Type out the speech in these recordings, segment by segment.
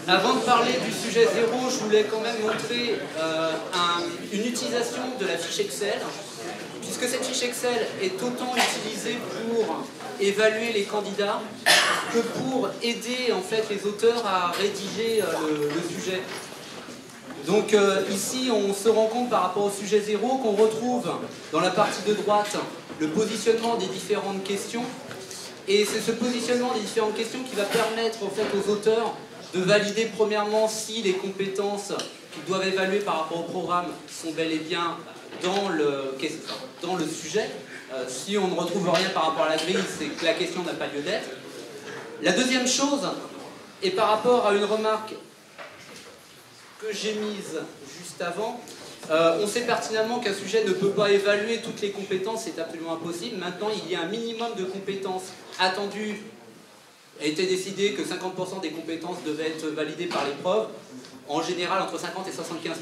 Avant de parler du sujet 0, je voulais quand même montrer une utilisation de la fiche Excel, puisque cette fiche Excel est autant utilisée pour évaluer les candidats que pour aider en fait les auteurs à rédiger le sujet. Donc ici, on se rend compte par rapport au sujet 0 qu'on retrouve dans la partie de droite le positionnement des différentes questions. Et c'est ce positionnement des différentes questions qui va permettre en fait aux auteurs de valider premièrement si les compétences qu'ils doivent évaluer par rapport au programme sont bel et bien dans le sujet. Si on ne retrouve rien par rapport à la grille, c'est que la question n'a pas lieu d'être. La deuxième chose est par rapport à une remarque que j'ai mise juste avant. On sait pertinemment qu'un sujet ne peut pas évaluer toutes les compétences, c'est absolument impossible. Maintenant, il y a un minimum de compétences attendues. Il a été décidé que 50% des compétences devaient être validées par l'épreuve. En général, entre 50 et 75%.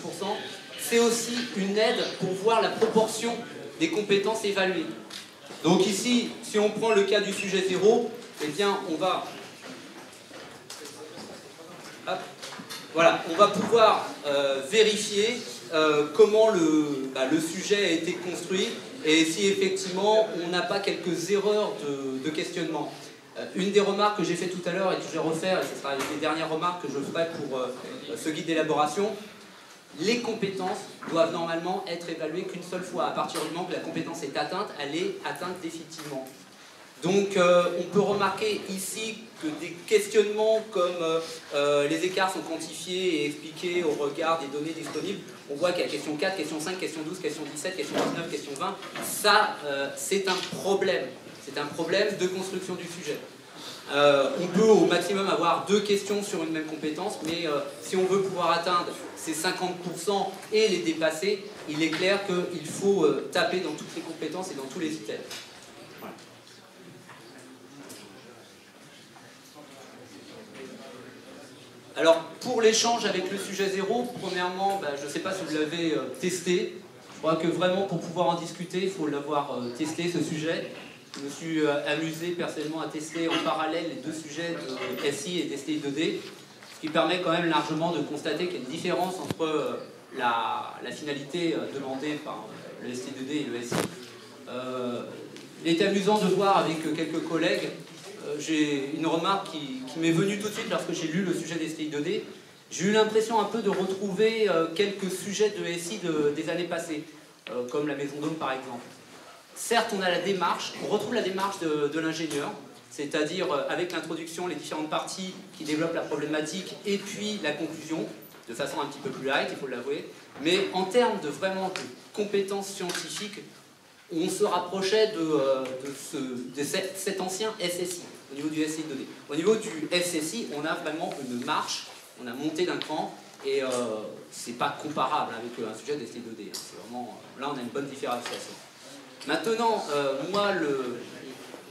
C'est aussi une aide pour voir la proportion des compétences évaluées. Donc ici, si on prend le cas du sujet 0, eh bien, on va... Voilà, on va pouvoir vérifier comment le sujet a été construit et si effectivement on n'a pas quelques erreurs de questionnement. Une des remarques que j'ai fait tout à l'heure et que je vais refaire, et ce sera les dernières remarques que je ferai pour ce guide d'élaboration, les compétences doivent normalement être évaluées qu'une seule fois. À partir du moment que la compétence est atteinte, elle est atteinte définitivement. Donc on peut remarquer ici que des questionnements comme les écarts sont quantifiés et expliqués au regard des données disponibles, on voit qu'il y a question 4, question 5, question 12, question 17, question 19, question 20, ça c'est un problème. C'est un problème de construction du sujet. On peut au maximum avoir 2 questions sur une même compétence, mais si on veut pouvoir atteindre ces 50% et les dépasser, il est clair qu'il faut taper dans toutes les compétences et dans tous les items. Voilà. Alors, pour l'échange avec le sujet 0, premièrement, je ne sais pas si vous l'avez testé. Je crois que vraiment, pour pouvoir en discuter, il faut l'avoir testé, ce sujet. Je me suis amusé personnellement à tester en parallèle les 2 sujets de SI et d'STI 2D, ce qui permet quand même largement de constater qu'il y a une différence entre la finalité demandée par le STI 2D et le SI. Il était amusant de voir avec quelques collègues, j'ai une remarque qui m'est venue tout de suite lorsque j'ai lu le sujet d'STI 2D. J'ai eu l'impression un peu de retrouver quelques sujets de SI des années passées, comme la Maison d'Homme par exemple. Certes, on a la démarche, on retrouve la démarche de l'ingénieur, c'est-à-dire avec l'introduction, les différentes parties qui développent la problématique et puis la conclusion, de façon un petit peu plus light, il faut l'avouer. Mais en termes de vraiment de compétences scientifiques, on se rapprochait de cet ancien SSI, au niveau du SSI 2D. Au niveau du SSI, on a vraiment une marche, on a monté d'un cran, et c'est pas comparable avec un sujet de SSI 2D. C'est vraiment, là, on a une bonne différenciation. Maintenant, moi,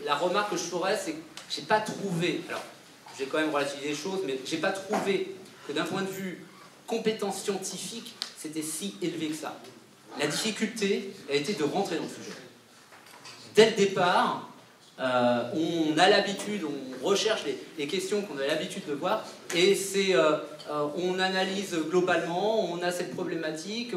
la remarque que je ferais, c'est que j'ai pas trouvé, alors j'ai quand même relativisé les choses, mais j'ai pas trouvé que d'un point de vue compétence scientifique, c'était si élevé que ça. La difficulté a été de rentrer dans le sujet. Dès le départ, on a l'habitude, on recherche les questions qu'on a l'habitude de voir, et on analyse globalement, on a cette problématique,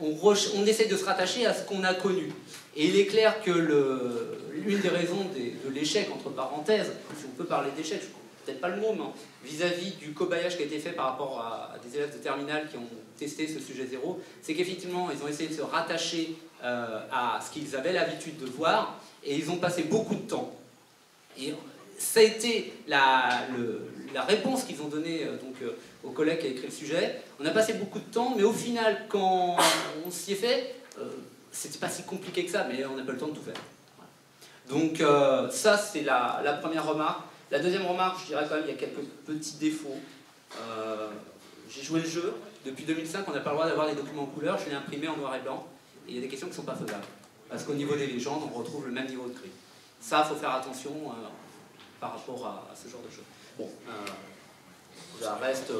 on essaie de se rattacher à ce qu'on a connu. Et il est clair que l'une des raisons de l'échec, entre parenthèses, si on peut parler d'échec, peut-être pas le mot, mais vis-à-vis du cobayage qui a été fait par rapport à des élèves de terminale qui ont testé ce sujet 0, c'est qu'effectivement, ils ont essayé de se rattacher à ce qu'ils avaient l'habitude de voir, et ils ont passé beaucoup de temps. Et ça a été la réponse qu'ils ont donnée au collègue qui a écrit le sujet. On a passé beaucoup de temps, mais au final, quand on s'y est fait, c'était pas si compliqué que ça, mais on n'a pas le temps de tout faire. Voilà. Donc ça, c'est la première remarque. La deuxième remarque, je dirais quand même, il y a quelques petits défauts. J'ai joué le jeu. Depuis 2005, on n'a pas le droit d'avoir des documents en couleur. Je l'ai imprimé en noir et blanc. Et il y a des questions qui ne sont pas faisables. Parce qu'au niveau des légendes, on retrouve le même niveau de gris. Ça, il faut faire attention par rapport à ce genre de choses. Bon, ça reste...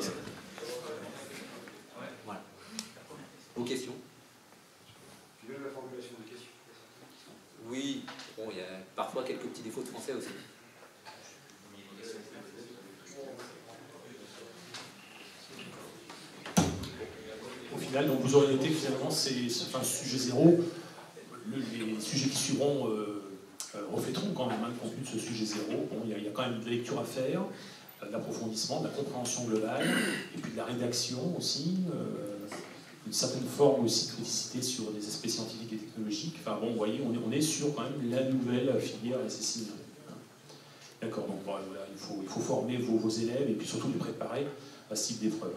voilà. Vos questions? Tu veux la formulation de questions? Oui, bon, il y a parfois quelques petits défauts de français aussi. final, donc vous orientez finalement enfin, sujet 0, les sujets qui suivront refléteront quand même le contenu de ce sujet 0. Bon, il y a quand même de la lecture à faire, de l'approfondissement, de la compréhension globale, et puis de la rédaction aussi, une certaine forme aussi de criticité sur des aspects scientifiques et technologiques. Enfin bon, vous voyez, on est sur quand même la nouvelle filière SSI. D'accord, donc voilà, il faut former vos élèves et puis surtout les préparer à ce type d'épreuve.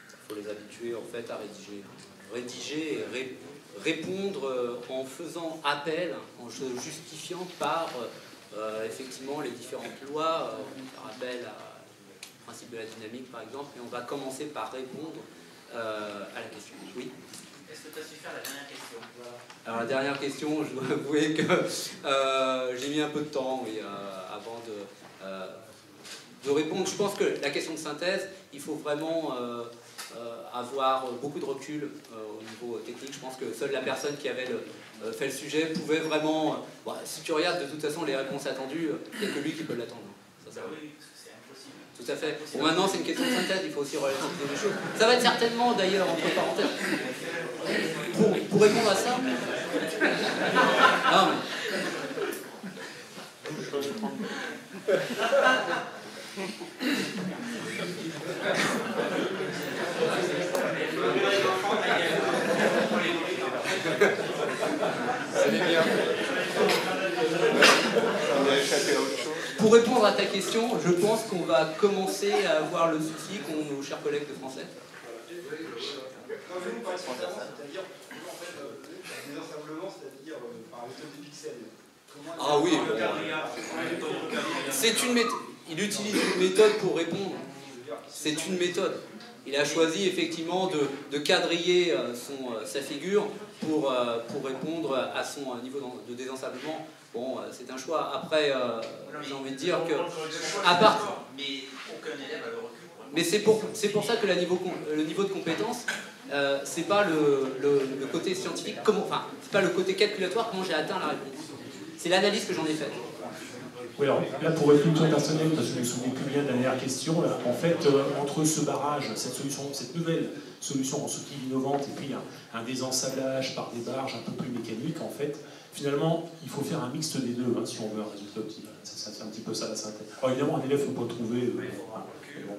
Il faut les habituer en fait à rédiger. Rédiger et répondre en faisant appel, en se justifiant par effectivement les différentes lois, on fait appel au principe de la dynamique par exemple, et on va commencer par répondre à la question. Oui. Est-ce que tu as su faire la dernière question? Alors la dernière question, je dois avouer que j'ai mis un peu de temps oui, avant de répondre. Je pense que la question de synthèse, il faut vraiment avoir beaucoup de recul au niveau technique. Je pense que seule la personne qui avait fait le sujet pouvait vraiment... Bon, si tu regardes de toute façon les réponses attendues, il n'y a que lui qui peut l'attendre. Oui, c'est impossible. Tout à fait. Bon, maintenant, c'est une question de synthèse, il faut aussi relativiser les choses. Ça va être certainement, d'ailleurs, entre parenthèses, pour répondre à ça... Non, mais... Pour répondre à ta question, je pense qu'on va commencer à avoir le souci qu'ont nos chers collègues de français. C'est-à-dire par méthode des pixels. Ah oui, c'est une méthode. Il utilise une méthode pour répondre. C'est une méthode. Il a choisi effectivement de quadriller sa figure pour répondre à son niveau de désensablement. Bon, c'est un choix. Après, j'ai envie de dire que... À part... Mais aucun élève a le recul. Mais c'est pour ça que le niveau de compétence, c'est pas le côté scientifique, enfin, c'est pas le côté calculatoire, comment j'ai atteint la réponse. C'est l'analyse que j'en ai faite. Oui, alors là, pour réflexion personnelle, parce que je me souviens plus bien de la dernière question, là, en fait, entre ce barrage, cette nouvelle solution en soutil innovante, et puis un désensablage par des barges un peu plus mécaniques, en fait, finalement, il faut faire un mixte des deux, hein, si on veut un résultat optimal. C'est un petit peu ça la synthèse. Alors évidemment, un élève ne peut pas le trouver. Mais bon.